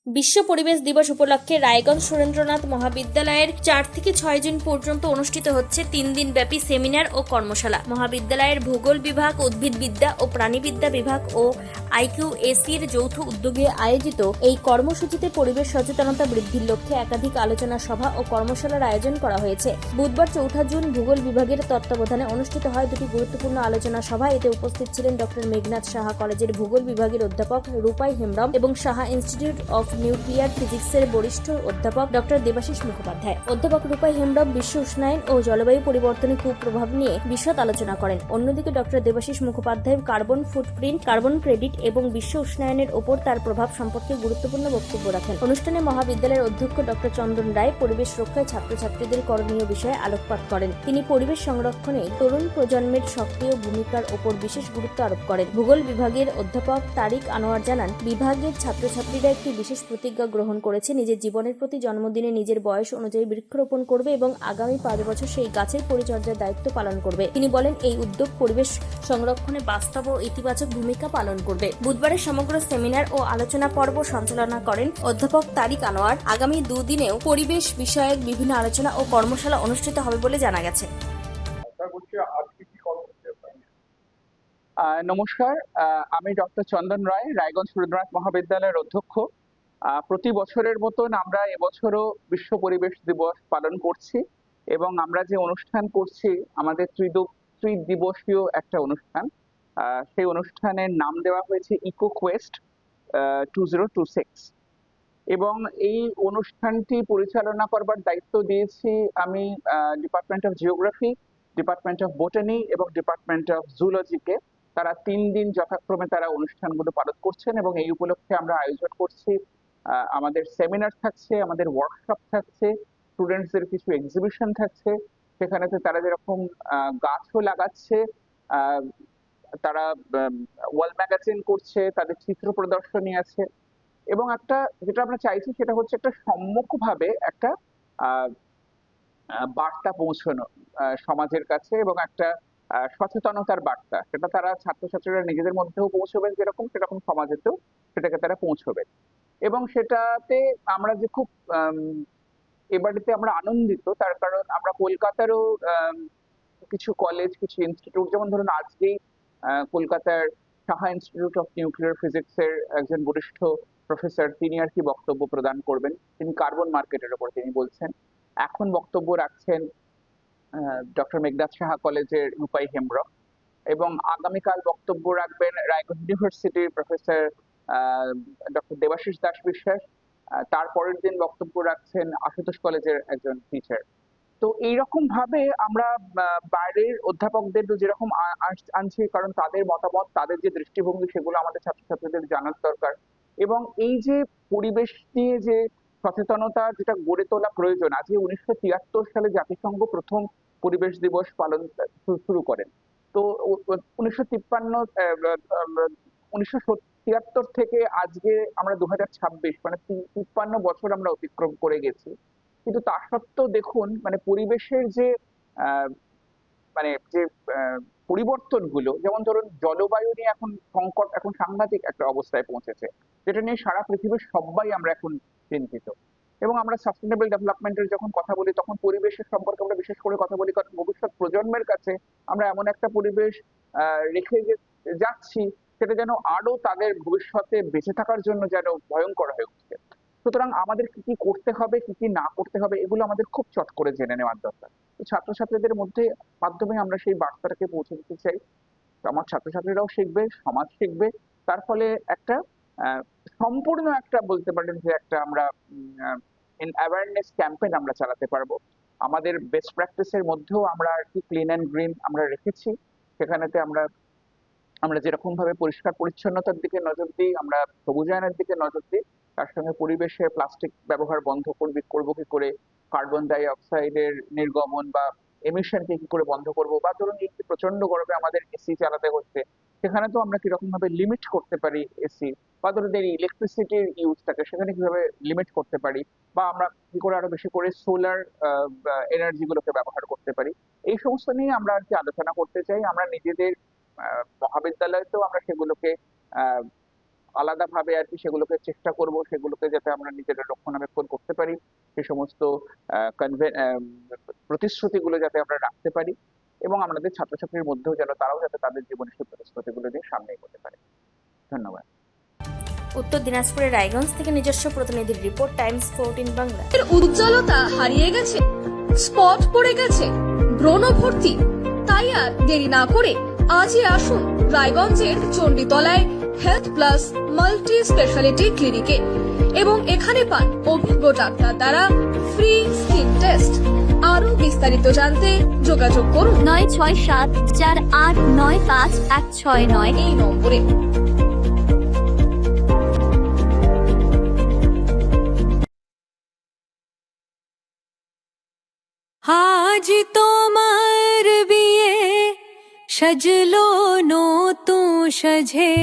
বিশ্ব পরিবেশ দিবস উপলক্ষে রায়গঞ্জ সুরেন্দ্রনাথ মহাবিদ্যালয়ের ৪ থেকে ৬ জুন পর্যন্ত অনুষ্ঠিত হচ্ছে ৩ দিনব্যাপী সেমিনার ও কর্মশালা। মহাবিদ্যালয়ের ভূগোল বিভাগ, উদ্ভিদবিদ্যা ও প্রাণীবিদ্যা বিভাগ ও IQACর যৌথ উদ্যোগে আয়োজিত এই কর্মসূচিতে পরিবেশ সচেতনতা বৃদ্ধির লক্ষ্যে একাধিক আলোচনা সভা ও কর্মশালার আয়োজন করা হয়েছে। বুধবার ৪ জুন ভূগোল বিভাগের তত্ত্বাবধানে অনুষ্ঠিত হয় দুটি গুরুত্বপূর্ণ আলোচনা সভা। এতে উপস্থিত ছিলেন ডক্টর মেঘনাথ সাহা কলেজের ভূগোল বিভাগের অধ্যাপক রূপাই হেমব্রম এবং সাহা ইনস্টিটিউট অফ নিউক্লিয়ার ফিজিক্সের বরিষ্ঠ অধ্যাপক ডক্টর দেবাশিস মুখোপাধ্যায়। অধ্যাপক রূপাই হেমব্রম বিশ্ব উষ্ণায়ন ও জলবায়ু পরিবর্তনের কুপ্রভাব নিয়ে বিশদ আলোচনা করেন। অন্যদিকে doctor Debashis Mukhopadhyay carbon footprint, carbon credit এবং বিশ্ব উষ্ণায়নের ওপর তার প্রভাব সম্পর্কে গুরুত্বপূর্ণ বক্তব্য রাখেন। অনুষ্ঠানে মহাবিদ্যালয়ের অধ্যক্ষ ডক্টর চন্দন রায় পরিবেশ রক্ষায় ছাত্রছাত্রীদের করণীয় বিষয়ে আলোকপাত করেন। তিনি পরিবেশ সংরক্ষণে তরুণ প্রজন্মের সক্রিয় ভূমিকার ওপর বিশেষ গুরুত্ব আরোপ করেন। ভূগোল বিভাগের অধ্যাপক তারিক আনোয়ার জানান, বিভাগের ছাত্রছাত্রীরা একটি বিশেষ প্রতিজ্ঞা গ্রহণ করেছে, নিজের জীবনের প্রতি জন্মদিনে নিজের বয়স অনুযায়ী বৃক্ষরোপণ করবে এবং আগামী ৫ বছর সেই গাছের পরিচর্যার দায়িত্ব পালন করবে। তিনি বলেন, এই উদ্যোগ পরিবেশ সংরক্ষণে বাস্তব ও ইতিবাচক ভূমিকা পালন করবে। বুধবারের সমগ্র সেমিনার ও আলোচনা পর্ব সঞ্চালনা করেন অধ্যাপক তারিক আনোয়ার। আগামী দুদিনেও পরিবেশ বিষয়ক বিভিন্ন আলোচনা ও কর্মশালা অনুষ্ঠিত হবে বলে জানা গেছে। নমস্কার, আমি ডক্টর চন্দন রায়, রায়গঞ্জ সুরেন্দ্রনাথ মহাবিদ্যালয়ের অধ্যক্ষ। প্রতি বছরের মতন আমরা এবছরও বিশ্ব পরিবেশ দিবস পালন করছি এবং আমরা যে অনুষ্ঠান করছি আমাদের ত্রিদিবসীয় একটা অনুষ্ঠান। সেই অনুষ্ঠানের নাম দেওয়া হয়েছে ইকো কোয়েস্ট 2026 এবং এই অনুষ্ঠানটি পরিচালনা করবার দায়িত্ব দিয়েছি আমি department of geography, department of botany এবং ডিপার্টমেন্ট অফ জুলজিকে। তারা ৩ দিন যথাক্রমে তারা অনুষ্ঠানগুলো পালন করছেন এবং এই উপলক্ষে আমরা আয়োজন করছি আমাদের সেমিনার থাকছে, আমাদের ওয়ার্কশপ থাকছে, স্টুডেন্টসদের কিছু এক্সিবিশন থাকছে। সেখানেতে তারা যেরকম গাছও লাগাচ্ছে, তারা ওয়াল ম্যাগাজিন করছে, তাদের চিত্র প্রদর্শনী আছে এবং একটা যেটা আমরা চাইছি সেটা হচ্ছে একটা সম্মুখভাবে একটা বার্তা পৌঁছানো সমাজের কাছে এবং একটা সচেতনতার বার্তা, সেটা তারা ছাত্রছাত্রীরা নিজেদের মধ্যেও পৌঁছবেন যেরকম, সেরকম সমাজেতেও সেটাকে তারা পৌঁছবেন। এবং সেটাতে আমরা যে খুব এবারেতে আমরা আনন্দিত, তার কারণ আমরা কলকাতারও কিছু কলেজ, কিছু ইনস্টিটিউট, যেমন ধরুন আজকেই কলকাতার Saha institute of nuclear physics এর একজন বরিষ্ঠ প্রফেসর, তিনি আর কি বক্তব্য প্রদান করবেন। তিনি কার্বন মার্কেটের উপর তিনি বলছেন। এখন বক্তব্য রাখছেন ডক্টর মেঘনাথ সাহা কলেজের রূপাই হেমব্রম এবং আগামীকাল বক্তব্য রাখবেন রায়গঞ্জ ইউনিভার্সিটির প্রফেসর ডক্টর দেবাশিস দাস বিশ্বাস। তারপরের দিন বক্তব্য রাখছেন আশুতোষ কলেজের একজন টিচার। তো এইরকম ভাবে আমরা বাইরের অধ্যাপকদের যেরকম আনছি, কারণ তাদের মতামত, তাদের যে দৃষ্টিভঙ্গি, সেগুলো আমাদের ছাত্রছাত্রীদের জানার দরকার। এবং এই যে পরিবেশ নিয়ে যে সচেতনতা যেটা গড়ে তোলা প্রয়োজন, আজকে 1973 সালে জাতিসংঘ প্রথম পরিবেশ দিবস পালন শুরু করেন। তো 1973 থেকে আজকে আমরা 2026, মানে 53 বছর আমরা অতিক্রম করে গেছি। কিন্তু তা সত্ত্বেও দেখুন, মানে পরিবেশের যে আহ মানে যে পরিবর্তনগুলো, যেমন ধরুন জলবায়ু নিয়ে এখন সংকট, এখন সাংঘাতিক একটা অবস্থায় পৌঁছেছে, যেটা নিয়ে সারা পৃথিবীর সবাই আমরা এখন চিন্তিত। এবং আমরা সাস্টেনেবল ডেভেলপমেন্টের যখন কথা বলি, তখন পরিবেশের সম্পর্কে আমরা বিশেষ করে কথা বলি, কারণ ভবিষ্যৎ প্রজন্মের কাছে আমরা এমন একটা পরিবেশ রেখে যাচ্ছি সেটা যেন আরো তাদের ভবিষ্যতে বেঁচে থাকার জন্য যেন ভয়ঙ্কর হয়ে উঠছে। সুতরাং আমাদের কি কি করতে হবে, কি কি না করতে হবে, এগুলো আমাদের খুব চট করে জেনে নেওয়ার দরকার। তো ছাত্রছাত্রীদের মধ্যে মাধ্যমে আমরা সেই বার্তাটাকে পৌঁছে দিতে চাই। আমার ছাত্রছাত্রীরাও শিখবে, সমাজ শিখবে। তার ফলে একটা সম্পূর্ণ একটা বলতে পারেন যে একটা আমরা অ্যাওয়ারনেস ক্যাম্পেইন আমরা চালাতে পারবো। আমাদের বেস্ট প্র্যাকটিসের মধ্যেও আমরা আর কি ক্লিন অ্যান্ড গ্রিন আমরা রেখেছি। সেখানেতে আমরা আমরা যেরকম ভাবে পরিষ্কার পরিচ্ছন্নতার দিকে নজর দিই, আমরা সবুজায়নের দিকে নজর দিই, তার সঙ্গে পরিবেশে প্লাস্টিক ব্যবহার বন্ধ করবো কি করে, কার্বন ডাই অক্সাইডের নির্গমন বা এমিশনকে কি করে বন্ধ করবো, বা ধরুন এই যে প্রচন্ড গরমে আমাদের এসি চালাতে হচ্ছে, সেখানে তো আমরা কিরকম ভাবে লিমিট করতে পারি এসি, বা ধরুন এই ইলেকট্রিসিটির ইউজটাকে সেখানে কিভাবে লিমিট করতে পারি, বা আমরা কি করে আরো বেশি করে সোলার এনার্জি গুলোকে ব্যবহার করতে পারি। এই সমস্ত নিয়ে আমরা আর কি আলোচনা করতে চাই। আমরা নিজেদের মহাবিদ্যালয়তেও আমরা সেগুলোকে আলাদাভাবে আর কি সেগুলোকে চেষ্টা করব, সেগুলোকে যাতে আমরা নিজেরা রক্ষণাবেক্ষণ করতে পারি, সে সমস্ত প্রতিশ্রুতিগুলো যাতে আমরা রাখতে পারি, এবং আমাদের ছাত্রছাত্রীর মধ্যেও যেন তারাও যাতে তাদের জীবনের সেই প্রতিশ্রুতিগুলো নিয়ে সামনে এগোতে পারে। ধন্যবাদ। উত্তর দিনাজপুরের রায়গঞ্জ থেকে নিজস্ব প্রতিনিধির রিপোর্ট, টাইমস 14 বাংলা। এর উজ্জ্বলতা হারিয়ে গেছে, স্পট পড়ে গেছে, ব্রণ ভর্তি, তাই আর দেরি না করে আজই আসুন রায়গঞ্জের চণ্ডীতলায় হেলথ প্লাস মাল্টি স্পেশালিটি ক্লিনিকে এবং এখানে পান অভিজ্ঞ ডাক্তার দ্বারা ফ্রি স্কিন টেস্ট। আরো বিস্তারিত জানতে যোগাযোগ করুন 9674895169 এই নম্বরে। আজ তোমার বিয়ে সাজলো নতুন সাজে,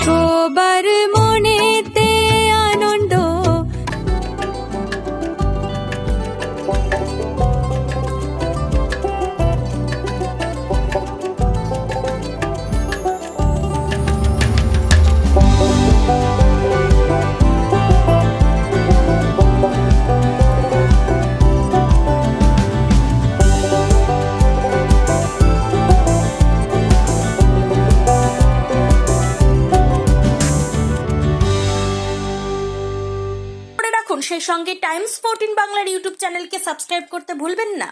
সবার মনেতে আনন্দ, করে রাখুন সেই সঙ্গে টাইমস 14 বাংলার ইউটিউব চ্যানেলকে সাবস্ক্রাইব করতে ভুলবেন না।